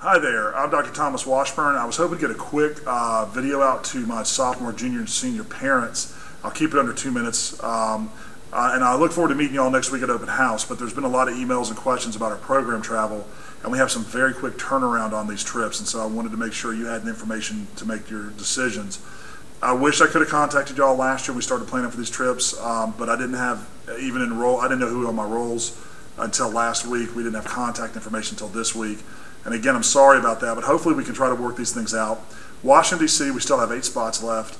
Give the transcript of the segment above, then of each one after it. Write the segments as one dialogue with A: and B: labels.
A: Hi there, I'm Dr. Thomas Washburn. I was hoping to get a quick video out to my sophomore, junior, and senior parents. I'll keep it under 2 minutes. And I look forward to meeting you all next week at Open House, but there's been a lot of emails and questions about our program travel, and we have some very quick turnaround on these trips, and so I wanted to make sure you had the information to make your decisions. I wish I could have contacted y'all last year when we started planning for these trips, but I didn't have I didn't know who on my rolls until last week. We didn't have contact information until this week. And again, I'm sorry about that, but hopefully we can try to work these things out. Washington, D.C., we still have 8 spots left.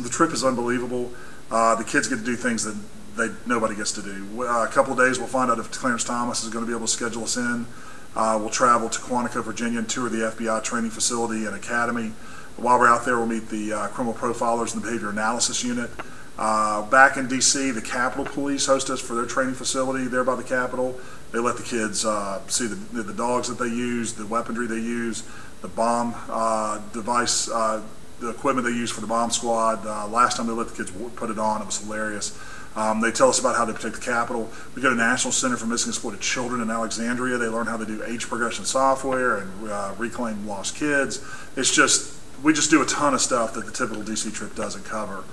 A: The trip is unbelievable. The kids get to do things that nobody gets to do. A couple of days we'll find out if Clarence Thomas is going to be able to schedule us in. We'll travel to Quantico, Virginia, and tour the FBI training facility and academy. While we're out there, we'll meet the criminal profilers and the behavior analysis unit. Back in D.C., the Capitol Police host us for their training facility there by the Capitol. They let the kids see the dogs that they use, the weaponry they use, the bomb device, the equipment they use for the bomb squad. Last time they let the kids put it on, it was hilarious. They tell us about how they protect the Capitol. We go to National Center for Missing and Exploited Children in Alexandria. They learn how to do age progression software and reclaim lost kids. We just do a ton of stuff that the typical DC trip doesn't cover.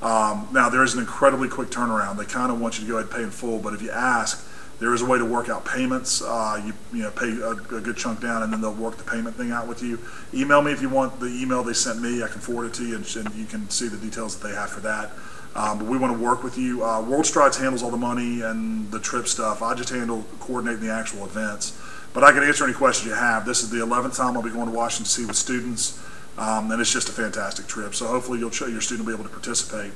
A: Now, there is an incredibly quick turnaround. They kind of want you to go ahead and pay in full, but if you ask, there is a way to work out payments. You pay a good chunk down, and then they'll work the payment thing out with you. Email me if you want the email they sent me. I can forward it to you, and you can see the details that they have for that. But we want to work with you. World Strides handles all the money and the trip stuff. I just handle coordinating the actual events. But I can answer any questions you have. This is the 11th time I'll be going to Washington, D.C. with students. And it's just a fantastic trip. So hopefully your student will be able to participate.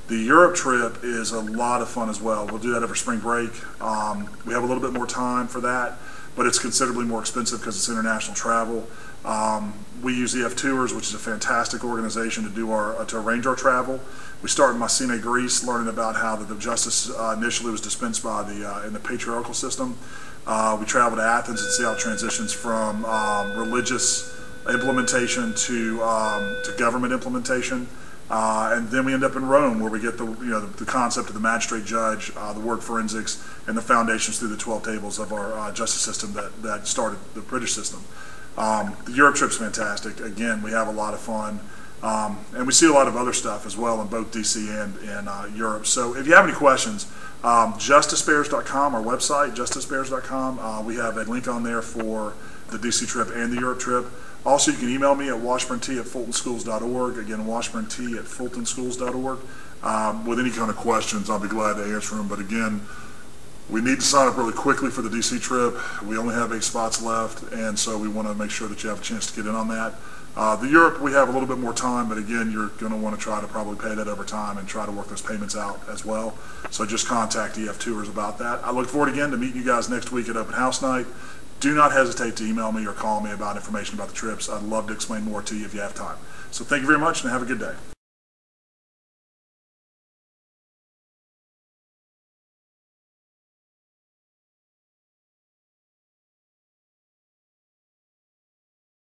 A: The Europe trip is a lot of fun as well. We'll do that over spring break. We have a little bit more time for that, but it's considerably more expensive because it's international travel. We use EF Tours, which is a fantastic organization to arrange our travel. We start in Messina, Greece, learning about how the justice initially was dispensed by in the patriarchal system. We travel to Athens and see how it transitions from religious implementation to government implementation. And then we end up in Rome, where we get the concept of the magistrate judge, the word forensics, and the foundations through the 12 tables of our justice system that started the British system. The Europe trip's fantastic. Again, we have a lot of fun. And we see a lot of other stuff as well in both DC and Europe. So if you have any questions, justicefairs.com, our website, justicefairs.com, we have a link on there for the DC trip and the Europe trip. Also, you can email me at washburnt@fultonschools.org. Again, washburnt@fultonschools.org. With any kind of questions, I'll be glad to answer them. But again, we need to sign up really quickly for the DC trip. We only have 8 spots left, and so we want to make sure that you have a chance to get in on that. The Europe, we have a little bit more time, but again, you're going to want to try to probably pay that over time and try to work those payments out as well. So just contact EF Tours about that. I look forward again to meeting you guys next week at Open House Night. Do not hesitate to email me or call me about information about the trips. I'd love to explain more to you if you have time. So thank you very much, and have a good day.